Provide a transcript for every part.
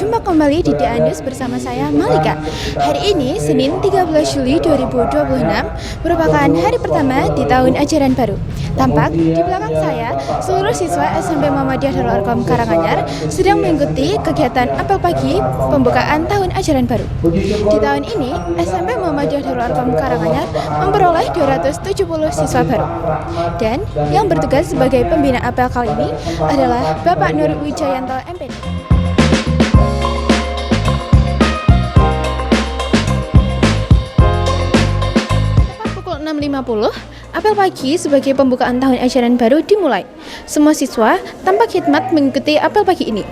Berjumpa kembali di The News bersama saya Malika. Hari ini Senin 13 Juli 2026 merupakan hari pertama di tahun ajaran baru. Tampak di belakang saya seluruh siswa SMP Muhammadiyah Darul Arqam Karanganyar sedang mengikuti kegiatan apel pagi pembukaan tahun ajaran baru. Di tahun ini SMP Muhammadiyah Darul Arqam Karanganyar memperoleh 270 siswa baru. Dan yang bertugas sebagai pembina apel kali ini adalah Bapak Nur Wijayanto MPD. Tepat pukul 6.50, apel pagi sebagai pembukaan tahun ajaran baru dimulai. Semua siswa tampak khidmat mengikuti apel pagi ini.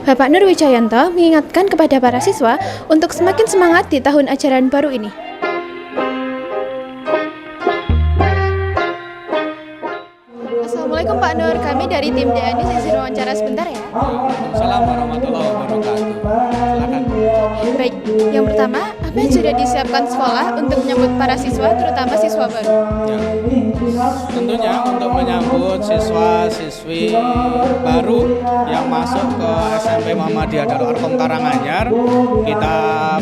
Bapak Nur Wijayanto mengingatkan kepada para siswa untuk semakin semangat di tahun ajaran baru ini. Assalamualaikum Pak Nur, kami dari tim DNI izin wawancara sebentar ya. Assalamualaikum warahmatullahi wabarakatuh. Silakan. Baik, yang pertama, apa yang sudah disiapkan sekolah untuk menyambut para siswa, terutama siswa baru? Ya. Tentunya untuk menyambut siswa-siswi baru yang masuk ke SMP Muhammadiyah Darul Arqam Karanganyar, kita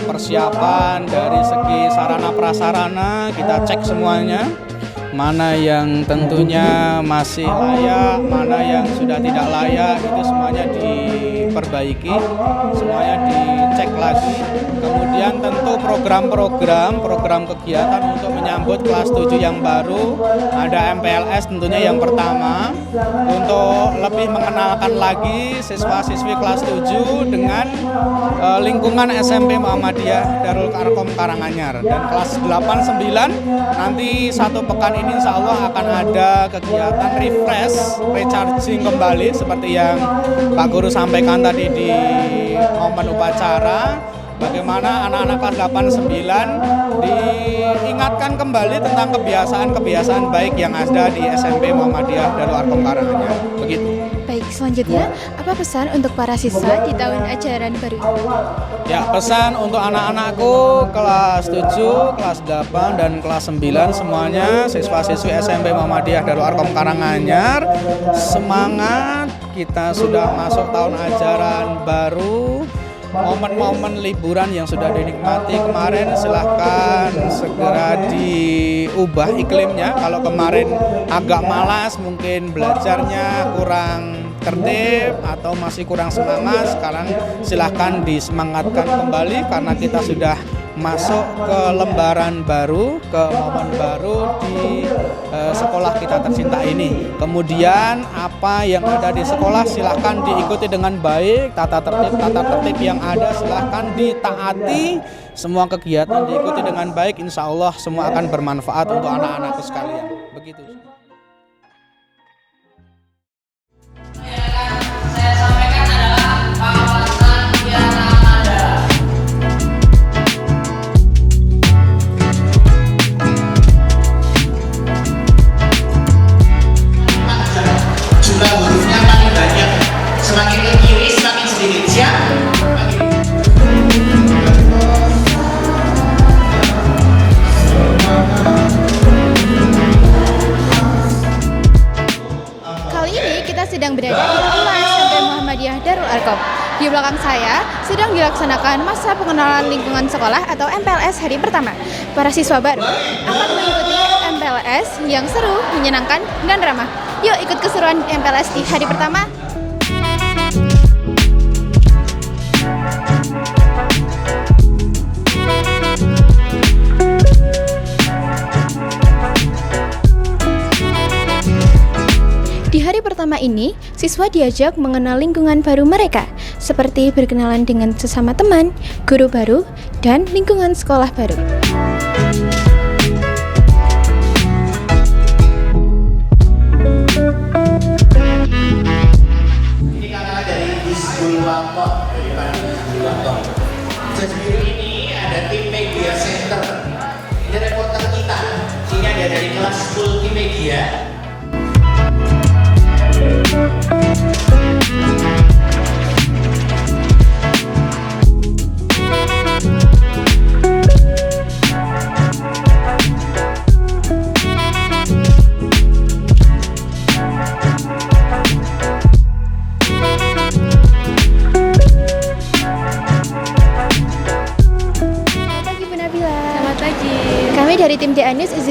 persiapan dari segi sarana prasarana, kita cek semuanya. Mana yang tentunya masih layak, mana yang sudah tidak layak, itu semuanya diperbaiki, semuanya dicek lagi. Kemudian tentu program kegiatan untuk menyambut kelas 7 yang baru, ada MPLS tentunya yang pertama, untuk lebih mengenalkan lagi siswa-siswi kelas 7 dengan lingkungan SMP Muhammadiyah Darul Arqam Karanganyar. Dan kelas 8-9 nanti satu pekan ini insya Allah akan ada kegiatan refresh, recharging kembali seperti yang Pak Guru sampaikan tadi di momen upacara. Bagaimana anak-anak kelas 8-9 diingatkan kembali tentang kebiasaan-kebiasaan baik yang ada di SMP Muhammadiyah Darul Arqam Karanganyar. Begitu. Baik, selanjutnya, apa pesan untuk para siswa di tahun ajaran baru ini? Ya, pesan untuk anak-anakku kelas 7, kelas 8, dan kelas 9 semuanya, siswa-siswi SMP Muhammadiyah Darul Arqam Karanganyar, semangat, kita sudah masuk tahun ajaran baru. Momen-momen liburan yang sudah dinikmati kemarin silahkan segera diubah iklimnya. Kalau kemarin agak malas, mungkin belajarnya kurang tertib atau masih kurang semangat, sekarang silahkan disemangatkan kembali karena kita sudah masuk ke lembaran baru, ke momen baru di sekolah kita tercinta ini. Kemudian apa yang ada di sekolah silahkan diikuti dengan baik, tata tertib yang ada silahkan ditaati, semua kegiatan diikuti dengan baik, insya Allah semua akan bermanfaat untuk anak-anakku sekalian. Begitu. Sedang berada di Aula SMP Muhammadiyah Darul Arqam. Di belakang saya sedang dilaksanakan masa pengenalan lingkungan sekolah atau MPLS hari pertama. Para siswa baru akan mengikuti MPLS yang seru, menyenangkan, dan ramah. Yuk ikut keseruan MPLS di hari pertama. Di hari pertama ini, siswa diajak mengenal lingkungan baru mereka, seperti berkenalan dengan sesama teman, guru baru, dan lingkungan sekolah baru. Ini kakak dari Hizbul Watok, dari Hizbul Watok. Ini ada tim media center. Ini reporter kita. Ini ada dari kelas multimedia.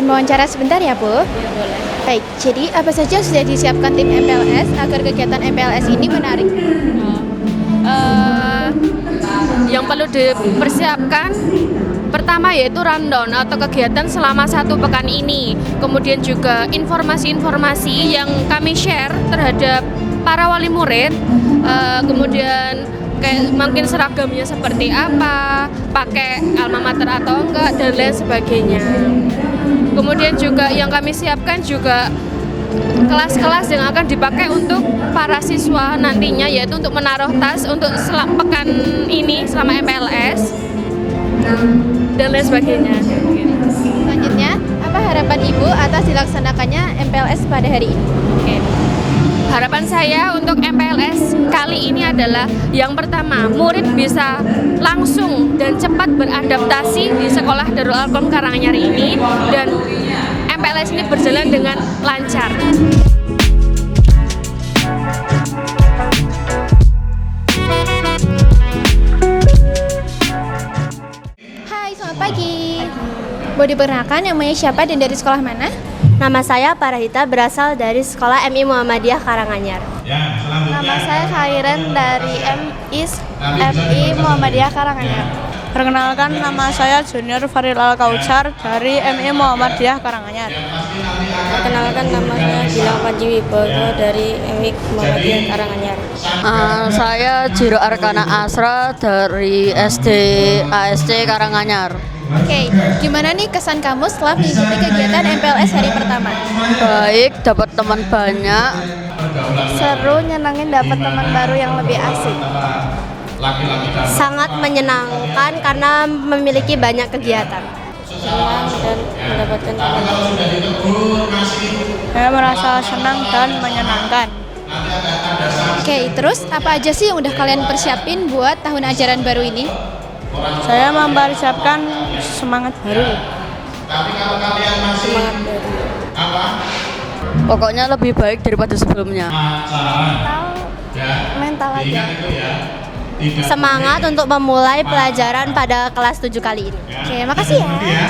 wawancara sebentar ya, Bu? Boleh. Baik, jadi apa saja yang sudah disiapkan tim MPLS agar kegiatan MPLS ini menarik? Yang perlu dipersiapkan pertama yaitu rundown atau kegiatan selama 1 pekan ini. Kemudian juga informasi-informasi yang kami share terhadap para wali murid. Kemudian kayak mungkin seragamnya seperti apa, pakai alma mater atau enggak, dan lain sebagainya. Kemudian juga yang kami siapkan juga kelas-kelas yang akan dipakai untuk para siswa nantinya, yaitu untuk menaruh tas untuk pekan ini selama MPLS dan lain sebagainya. Selanjutnya, apa harapan Ibu atas dilaksanakannya MPLS pada hari ini? Oke. Harapan saya untuk MPLS kali ini adalah yang pertama, murid bisa langsung dan cepat beradaptasi di sekolah Darul Arkom Karanganyar ini, dan MPLS ini berjalan dengan lancar. Hai, selamat pagi. Boleh diperkenalkan namanya siapa dan dari sekolah mana? Nama saya Parahita, berasal dari Sekolah MI Muhammadiyah Karanganyar. Nama saya Khairan dari MI Muhammadiyah Karanganyar. Perkenalkan, nama saya Junior Faril Al-Kautsar dari MI Muhammadiyah Karanganyar. Perkenalkan, nama saya Gilang Panji Wibowo dari MI Muhammadiyah Karanganyar. Saya Jiro Arkana Asra dari SD ASC Karanganyar. Oke, gimana nih kesan kamu setelah mengikuti kegiatan MPLS hari pertama? Baik, dapat teman banyak. Seru, nyenengin, dapat teman baru yang lebih asik. Sangat menyenangkan karena memiliki banyak kegiatan. Senang dan mendapatkan teman. Saya merasa senang dan menyenangkan. Oke, terus apa aja sih yang udah kalian persiapin buat tahun ajaran baru ini? Saya mempersiapkan semangat baru. Pokoknya lebih baik daripada sebelumnya. Mental aja. Semangat untuk memulai pelajaran pada kelas 7 kali ini. Oke, makasih ya.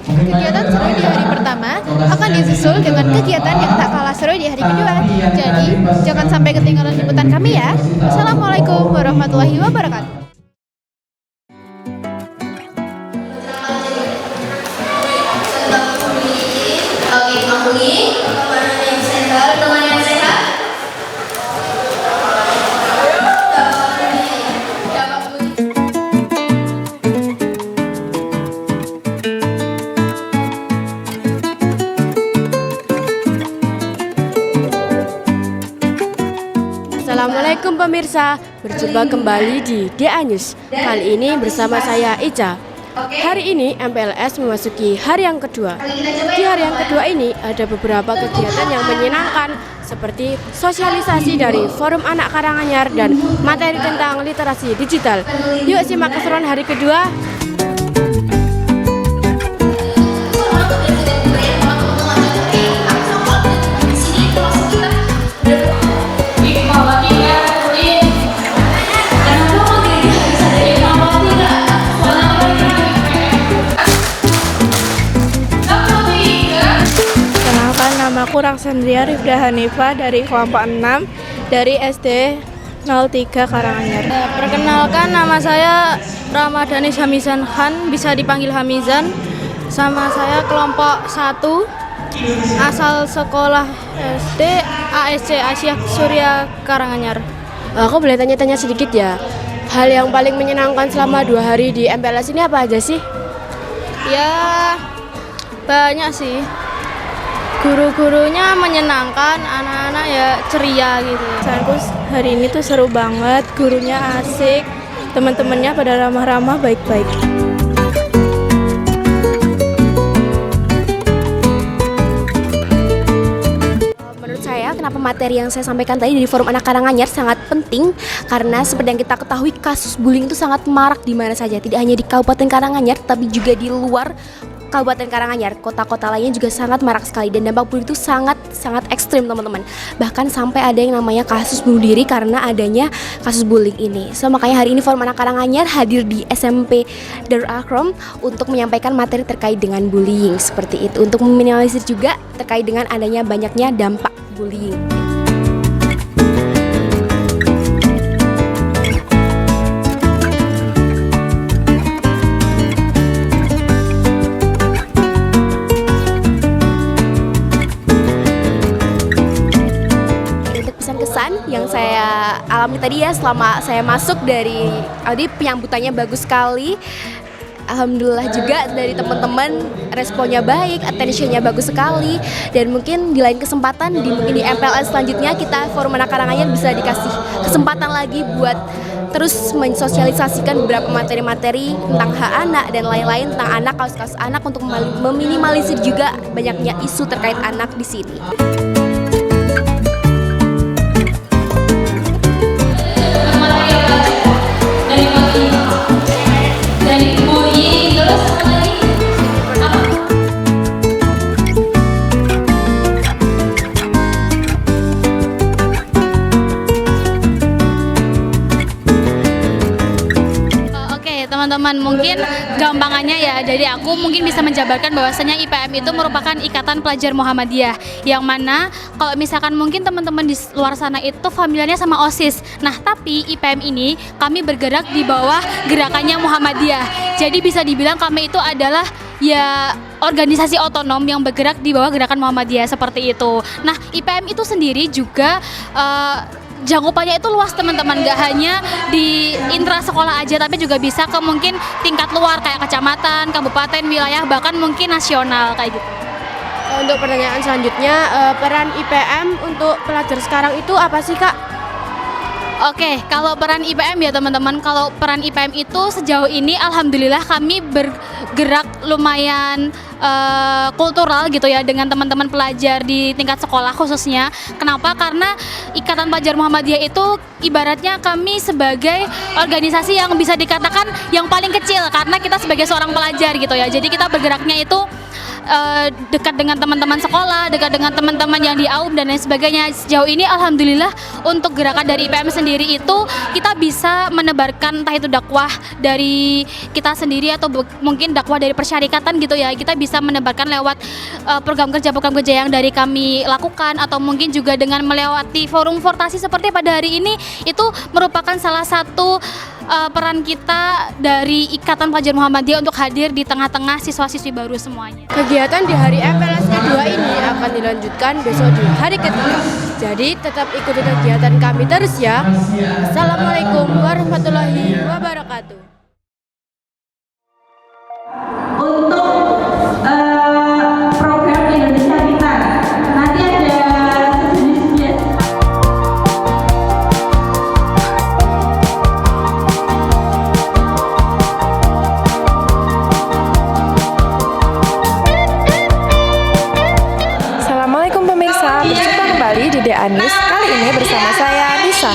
Kegiatan seru di hari pertama akan disusul dengan kegiatan yang tak kalah seru di hari kedua. Jadi, jangan sampai ketinggalan liputan kami ya. Assalamualaikum warahmatullahi wabarakatuh. Assalamualaikum pemirsa, berjumpa kembali di DA News. Kali ini bersama saya Ica. Hari ini MPLS memasuki hari yang kedua. Di hari yang kedua ini ada beberapa kegiatan yang menyenangkan seperti sosialisasi dari Forum Anak Karanganyar dan materi tentang literasi digital. Yuk simak keseruan hari kedua. Namaku Raksandria Rifda Hanifah dari kelompok 6 dari SD 03 Karanganyar. Perkenalkan, nama saya Ramadhani Hamizan Khan, bisa dipanggil Hamizan. Sama saya kelompok 1 asal sekolah SD ASC Asia Surya Karanganyar. Aku boleh tanya-tanya sedikit ya. Hal yang paling menyenangkan selama 2 hari di MPLS ini apa aja sih? Ya, banyak sih. Guru-gurunya menyenangkan, anak-anak ya ceria gitu. Kesanku hari ini tuh seru banget, gurunya asik, teman-temannya pada ramah-ramah, baik-baik. Menurut saya, kenapa materi yang saya sampaikan tadi dari Forum Anak Karanganyar sangat penting, karena seperti yang kita ketahui kasus bullying itu sangat marak di mana saja, tidak hanya di Kabupaten Karanganyar tapi juga di luar Kabupaten Karanganyar, kota-kota lainnya juga sangat marak sekali dan dampak bullying itu sangat ekstrim teman-teman. Bahkan sampai ada yang namanya kasus bunuh diri karena adanya kasus bullying ini. So makanya hari ini Forum Anak Karanganyar hadir di SMP Darul Arkom untuk menyampaikan materi terkait dengan bullying seperti itu, untuk meminimalisir juga terkait dengan adanya banyaknya dampak bullying. Yang saya alami tadi ya selama saya masuk dari penyambutannya bagus sekali. Alhamdulillah juga dari teman-teman responnya baik, attentionnya bagus sekali. Dan mungkin di lain kesempatan mungkin di MPLS selanjutnya kita Forum Anak Karanganyar bisa dikasih kesempatan lagi buat terus mensosialisasikan beberapa materi-materi tentang hak anak dan lain-lain tentang anak, kasus-kasus anak untuk meminimalisir juga banyaknya isu terkait anak di sini. Teman-teman, mungkin gampangannya ya dari aku mungkin bisa menjabarkan bahwasanya IPM itu merupakan Ikatan Pelajar Muhammadiyah, yang mana kalau misalkan mungkin teman-teman di luar sana itu familiarnya sama OSIS. Nah, tapi IPM ini kami bergerak di bawah gerakannya Muhammadiyah. Jadi bisa dibilang kami itu adalah ya organisasi otonom yang bergerak di bawah gerakan Muhammadiyah seperti itu. Nah, IPM itu sendiri juga jangkauannya itu luas teman-teman, gak hanya di intra sekolah aja, tapi juga bisa ke mungkin tingkat luar kayak kecamatan, kabupaten, wilayah, bahkan mungkin nasional kayak gitu. Untuk pertanyaan selanjutnya, peran IPM untuk pelajar sekarang itu apa sih Kak? Oke, kalau peran IPM ya teman-teman, kalau peran IPM itu sejauh ini alhamdulillah kami bergerak lumayan kultural gitu ya dengan teman-teman pelajar di tingkat sekolah khususnya. Kenapa? Karena Ikatan Pelajar Muhammadiyah itu ibaratnya kami sebagai organisasi yang bisa dikatakan yang paling kecil karena kita sebagai seorang pelajar gitu ya. Jadi kita bergeraknya itu dekat dengan teman-teman sekolah, dekat dengan teman-teman yang di AUM dan lain sebagainya. Sejauh ini alhamdulillah untuk gerakan dari IPM sendiri itu kita bisa menebarkan entah itu dakwah dari kita sendiri atau mungkin dakwah dari persyarikatan gitu ya. Kita bisa menebarkan lewat program kerja yang dari kami lakukan, atau mungkin juga dengan melewati forum fortasi seperti pada hari ini. Itu merupakan salah satu peran kita dari Ikatan Pelajar Muhammadiyah untuk hadir di tengah-tengah siswa-siswi baru semuanya. Kegiatan di hari MPLS kedua ini akan dilanjutkan besok di hari ketiga. Jadi tetap ikuti kegiatan kami terus ya. Assalamualaikum warahmatullahi wabarakatuh. Untuk program Indonesia Pintar nanti ada sejenis Assalamualaikum pemirsa, berjumpa kembali di The Anis. Kali ini bersama saya Nisa.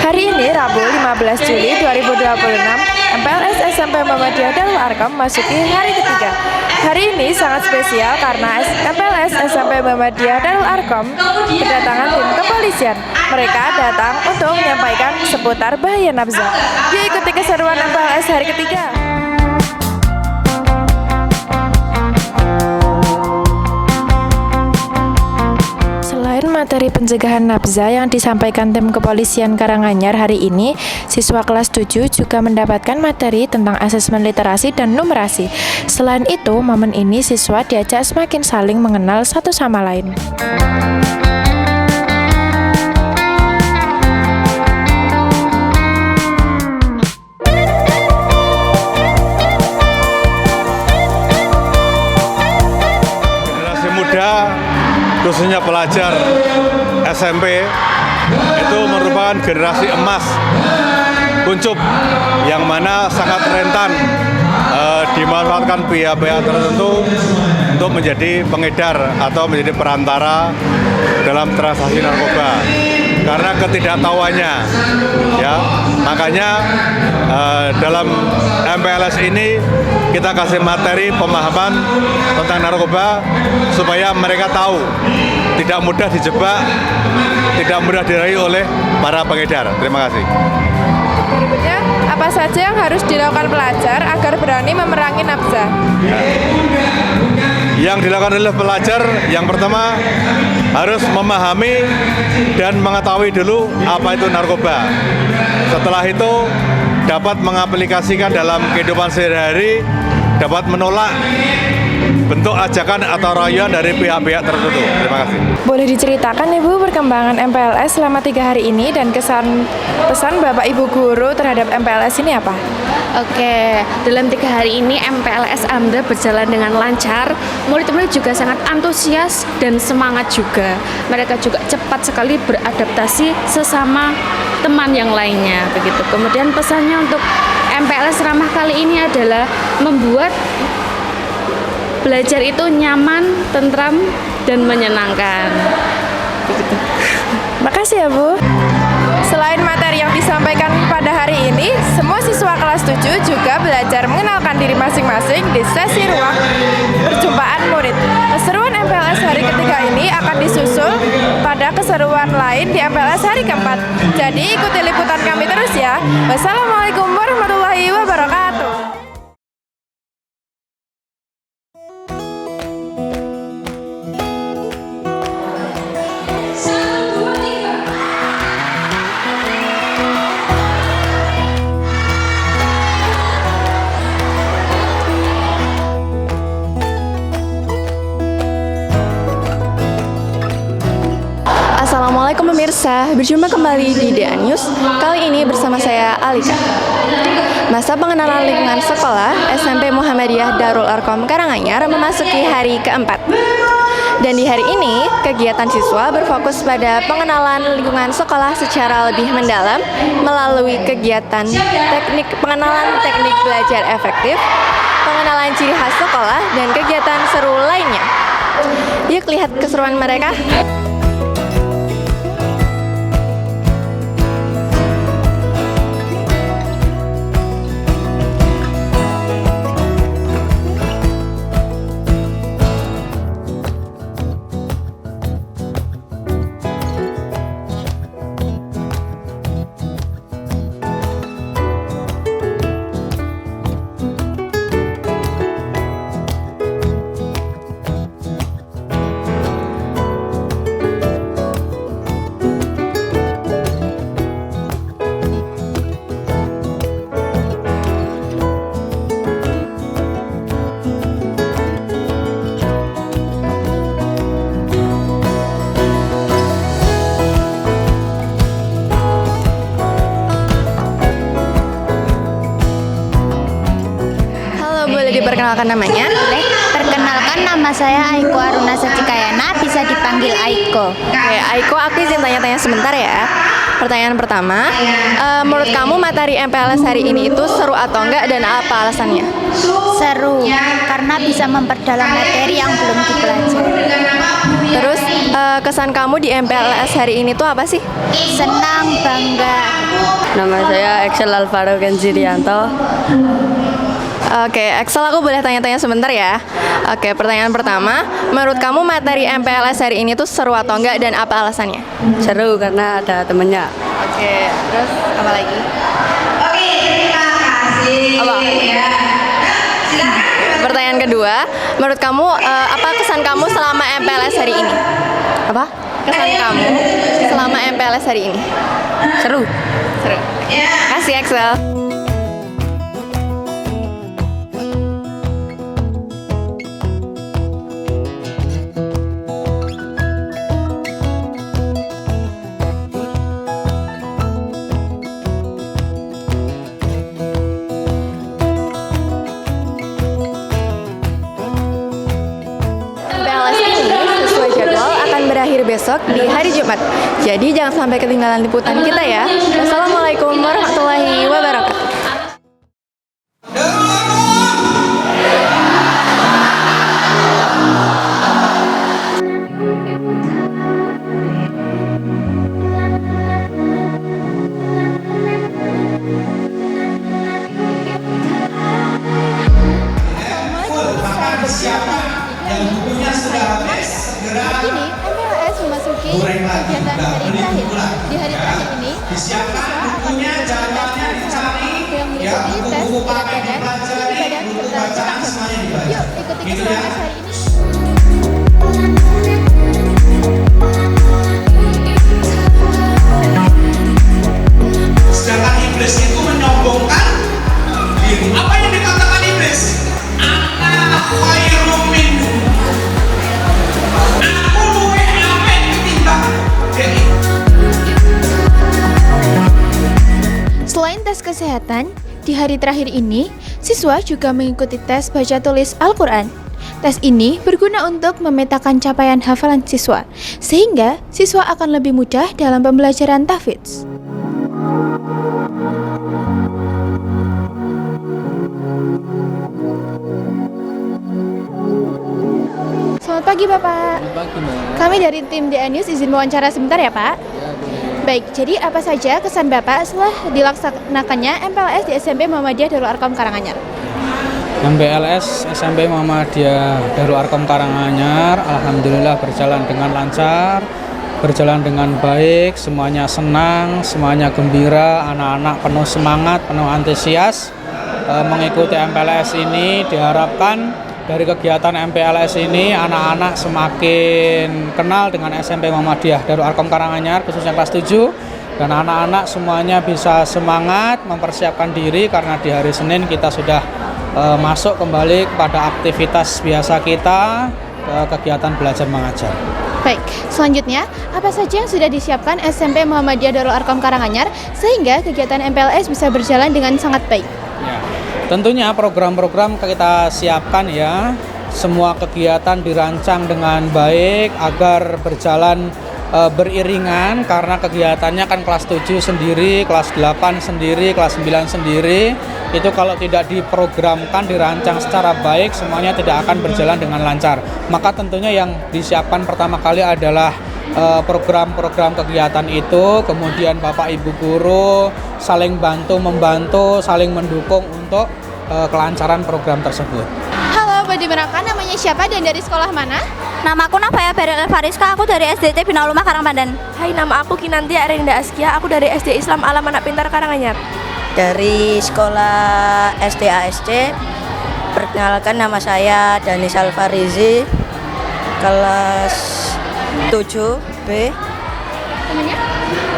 Hari ini Rabu 15 Juli 2026, MPLS SMP Muhammadiyah Darul Arkom masuki hari ketiga. Hari ini sangat spesial karena MPLS SMP Muhammadiyah Darul Arkom kedatangan tim kepolisian. Mereka datang untuk menyampaikan seputar bahaya nafsa. Yuk ikuti keseruan MPLS hari ketiga. Materi pencegahan nafsa yang disampaikan tim kepolisian Karanganyar hari ini, siswa kelas 7 juga mendapatkan materi tentang asesmen literasi dan numerasi. Selain itu, momen ini siswa diajak semakin saling mengenal satu sama lain. Generasi muda khususnya pelajar SMP itu merupakan generasi emas kuncup yang mana sangat rentan dimanfaatkan pihak-pihak tertentu untuk menjadi pengedar atau menjadi perantara dalam transaksi narkoba karena ketidaktahuannya, ya. Makanya dalam MPLS ini kita kasih materi pemahaman tentang narkoba supaya mereka tahu tidak mudah dijebak, tidak mudah dirayu oleh para pengedar. Terima kasih. Berikutnya, apa saja yang harus dilakukan pelajar agar berani memerangi nafsa? Yang dilakukan oleh pelajar, yang pertama harus memahami dan mengetahui dulu apa itu narkoba. Setelah itu dapat mengaplikasikan dalam kehidupan sehari-hari, dapat menolak bentuk ajakan atau rayuan dari pihak-pihak tertentu. Terima kasih. Boleh diceritakan Ibu perkembangan MPLS selama 3 hari ini dan pesan Bapak Ibu guru terhadap MPLS ini apa? Oke, dalam 3 hari ini MPLS alhamdulillah berjalan dengan lancar. Murid-murid juga sangat antusias dan semangat juga. Mereka juga cepat sekali beradaptasi sesama teman yang lainnya begitu. Kemudian pesannya untuk MPLS ramah kali ini adalah membuat belajar itu nyaman, tentram, dan menyenangkan. Begitu. Makasih ya Bu. Selain materi yang disampaikan pada hari ini, semua siswa kelas 7 juga belajar mengenalkan diri masing-masing di sesi ruang perjumpaan murid. Keseruan MPLS hari ketiga ini akan disusul pada keseruan lain di MPLS hari keempat. Jadi ikuti liputan kami terus ya. Wassalamualaikum warahmatullahi wabarakatuh. Assalamualaikum pemirsa, berjumpa kembali di DA News. Kali ini bersama saya Alika. Masa pengenalan lingkungan sekolah SMP Muhammadiyah Darul Arkom Karanganyar memasuki hari keempat. Dan di hari ini, kegiatan siswa berfokus pada pengenalan lingkungan sekolah secara lebih mendalam melalui kegiatan pengenalan teknik belajar efektif, pengenalan ciri khas sekolah, dan kegiatan seru lainnya. Yuk lihat keseruan mereka. Perkenalkan namanya. Perkenalkan, nama saya Aiko Aruna Sacikayana, bisa dipanggil Aiko. Oke, Aiko, aku izin tanya-tanya sebentar ya. Pertanyaan pertama, menurut kamu materi MPLS hari ini itu seru atau enggak dan apa alasannya? Seru, karena bisa memperdalam materi yang belum dipelajari. Terus, kesan kamu di MPLS hari ini tuh apa sih? Senang, bangga. Nama saya Excel Alvaro Kenzirianto. Oke, Excel, aku boleh tanya-tanya sebentar ya. Oke, pertanyaan pertama, menurut kamu materi MPLS hari ini tuh seru atau enggak dan apa alasannya? Seru karena ada temennya. Oke, terus apa lagi? Oke, terima kasih. Apa? Ya. Silakan. Pertanyaan kedua, menurut kamu apa kesan kamu selama MPLS hari ini? Apa? Kesan kamu selama MPLS hari ini? Seru. Seru. Kasih Excel. Berakhir besok di hari Jumat. Jadi jangan sampai ketinggalan liputan kita ya. Wassalamualaikum warahmatullahi wabarakatuh. memasuki kegiatan hari terakhir. Di hari terakhir ini, siswa akan yang mengikuti tes berat badan, serta cetak. Yuk ikuti keseruan tes hari ini. Sedangkan iblis itu menyombongkan diri. Apa yang dikatakan iblis? Ana khairum minhu. Aku luwih apik ketimbang dia. Selain tes kesehatan, di hari terakhir ini, siswa juga mengikuti tes baca tulis Al-Quran. Tes ini berguna untuk memetakan capaian hafalan siswa, sehingga siswa akan lebih mudah dalam pembelajaran tahfidz. Selamat pagi Bapak. Selamat pagi Mbak. Kami dari tim DA News izin wawancara sebentar ya Pak. Baik, jadi apa saja kesan Bapak setelah dilaksanakannya MPLS di SMP Muhammadiyah Darul Arkom Karanganyar? MPLS SMP Muhammadiyah Darul Arkom Karanganyar alhamdulillah berjalan dengan lancar, berjalan dengan baik, semuanya senang, semuanya gembira, anak-anak penuh semangat, penuh antusias mengikuti MPLS ini. Diharapkan dari kegiatan MPLS ini anak-anak semakin kenal dengan SMP Muhammadiyah Darul Arkom Karanganyar khususnya kelas 7, dan anak-anak semuanya bisa semangat mempersiapkan diri karena di hari Senin kita sudah masuk kembali kepada aktivitas biasa kita, kegiatan belajar mengajar. Baik, selanjutnya apa saja yang sudah disiapkan SMP Muhammadiyah Darul Arkom Karanganyar sehingga kegiatan MPLS bisa berjalan dengan sangat baik? Ya, tentunya program-program kita siapkan ya, semua kegiatan dirancang dengan baik agar berjalan beriringan karena kegiatannya kan kelas 7 sendiri, kelas 8 sendiri, kelas 9 sendiri. Itu kalau tidak diprogramkan, dirancang secara baik, semuanya tidak akan berjalan dengan lancar. Maka tentunya yang disiapkan pertama kali adalah program-program kegiatan itu, kemudian Bapak Ibu guru saling bantu-membantu, saling mendukung untuk kelancaran program tersebut. Halo, perkenalkan namanya siapa dan dari sekolah mana? Namaku Nabaya Beril Fariska, aku dari SDT Bina Ulumah Karangpandan. Hai, nama aku Kinanti Arinda Askia, aku dari SD Islam Alam Anak Pintar Karanganyar. Dari sekolah SD ASC, perkenalkan nama saya Danis Alfarizi, kelas 7B.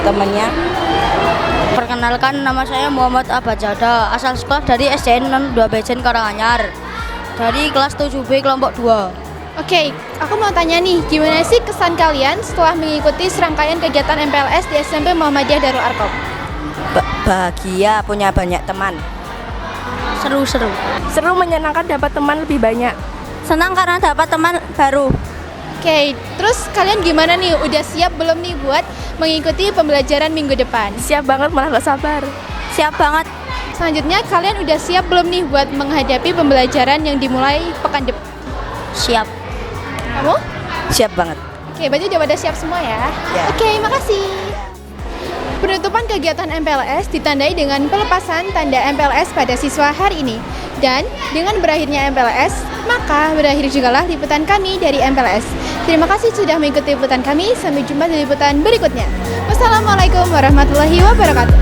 Temannya? Perkenalkan nama saya Muhammad Abajada, asal sekolah dari SDN 02 Bejen Karanganyar, dari kelas 7B kelompok 2. Oke, aku mau tanya nih, gimana sih kesan kalian setelah mengikuti serangkaian kegiatan MPLS di SMP Muhammadiyah Darul Arkom? Bahagia, punya banyak teman. Seru-seru. Seru, menyenangkan, dapat teman lebih banyak. Senang karena dapat teman baru. Oke, terus kalian gimana nih? Udah siap belum nih buat mengikuti pembelajaran minggu depan? Siap banget, malah gak sabar. Siap banget. Selanjutnya, kalian udah siap belum nih buat menghadapi pembelajaran yang dimulai pekan depan? Siap. Kamu? Siap banget. Oke, berarti udah pada siap semua ya? Ya. Oke, makasih. Penutupan kegiatan MPLS ditandai dengan pelepasan tanda MPLS pada siswa hari ini. Dan dengan berakhirnya MPLS, maka berakhir jugalah liputan kami dari MPLS. Terima kasih sudah mengikuti liputan kami. Sampai jumpa di liputan berikutnya. Wassalamualaikum warahmatullahi wabarakatuh.